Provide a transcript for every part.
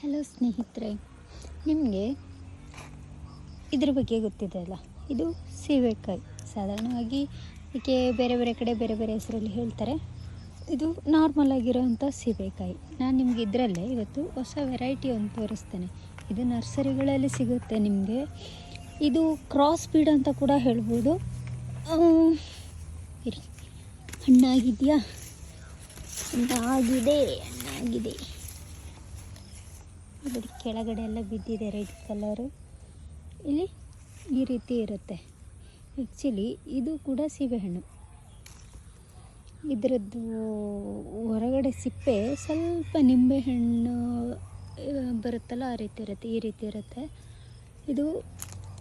Hello ಸ್ನೇಹಿತರೆ, ನಿಮಗೆ ಇದ್ರ ಬಗ್ಗೆ ಗೊತ್ತಿದೆ ಅಲ್ಲ, ಇದು ಸೀಬೆಕಾಯಿ. ಸಾಧಾರಣವಾಗಿ ಇದಕ್ಕೆ ಬೇರೆ ಬೇರೆ ಕಡೆ ಬೇರೆ ಬೇರೆ ಹೆಸರಲ್ಲಿ ಹೇಳ್ತಾರೆ. ಇದು ನಾರ್ಮಲ್ ಆಗಿರೋವಂಥ ಸೀಬೆಕಾಯಿ. ನಾನು ನಿಮಗೆ ಇದರಲ್ಲೇ ಇವತ್ತು ಹೊಸ ವೆರೈಟಿ ಒಂದು ತೋರಿಸ್ತೇನೆ. ಇದು ನರ್ಸರಿಗಳಲ್ಲಿ ಸಿಗುತ್ತೆ ನಿಮಗೆ. ಇದು ಕ್ರಾಸ್ ಬೀಡ್ ಅಂತ ಕೂಡ ಹೇಳ್ಬೋದು. ಇರಿ, ಹಣ್ಣಾಗಿದೆಯಾ? ಹಣ್ಣಾಗಿದೆ. ನೋಡಿ, ಕೆಳಗಡೆ ಎಲ್ಲ ಬಿದ್ದಿದೆ ರೆಡ್ ಕಲರು. ಇಲ್ಲಿ ಈ ರೀತಿ ಇರುತ್ತೆ. ಆ್ಯಕ್ಚುಲಿ ಇದು ಕೂಡ ಸೀಬೆಹಣ್ಣು. ಇದರದ್ದು ಹೊರಗಡೆ ಸಿಪ್ಪೆ ಸ್ವಲ್ಪ ನಿಂಬೆಹಣ್ಣು ಬರುತ್ತಲ್ಲ, ಆ ರೀತಿ ಇರುತ್ತೆ. ಈ ರೀತಿ ಇರುತ್ತೆ. ಇದು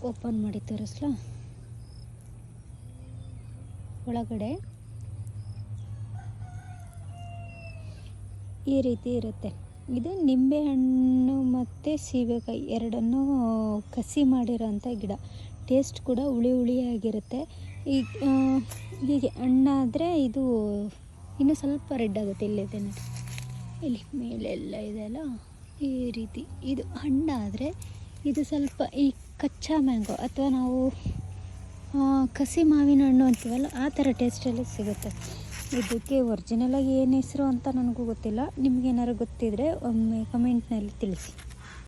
ಓಪನ್ ಮಾಡಿ ತೋರಿಸ್ಲಾ? ಒಳಗಡೆ ಈ ರೀತಿ ಇರುತ್ತೆ. ಇದು ನಿಂಬೆಹಣ್ಣು ಮತ್ತು ಸೀಬೆಕಾಯಿ ಎರಡನ್ನೂ ಕಸಿ ಮಾಡಿರೋಂಥ ಗಿಡ. ಟೇಸ್ಟ್ ಕೂಡ ಹುಳಿ ಹುಳಿಯಾಗಿರುತ್ತೆ. ಹೀಗೆ ಹಣ್ಣಾದರೆ ಇದು ಇನ್ನೂ ಸ್ವಲ್ಪ ರೆಡ್ ಆಗುತ್ತೆ. ಇಲ್ಲಿದೆ ನೋಡಿ, ಇಲ್ಲಿ ಮೇಲೆಲ್ಲ ಇದೆಲ್ಲ ಈ ರೀತಿ. ಇದು ಹಣ್ಣಾದರೆ ಇದು ಸ್ವಲ್ಪ ಈ ಕಚ್ಚಾ ಮ್ಯಾಂಗೋ ಅಥವಾ ನಾವು ಕಸಿ ಮಾವಿನ ಹಣ್ಣು ಅಂತೀವಲ್ಲ, ಆ ಥರ ಟೇಸ್ಟಲ್ಲಿ ಸಿಗುತ್ತೆ. ಇದಕ್ಕೆ ಒರಿಜಿನಲಾಗಿ ಏನು ಹೆಸರು ಅಂತ ನನಗೂ ಗೊತ್ತಿಲ್ಲ. ನಿಮಗೇನಾದ್ರು ಗೊತ್ತಿದ್ದರೆ ಒಮ್ಮೆ ಕಮೆಂಟ್ನಲ್ಲಿ ತಿಳಿಸಿ.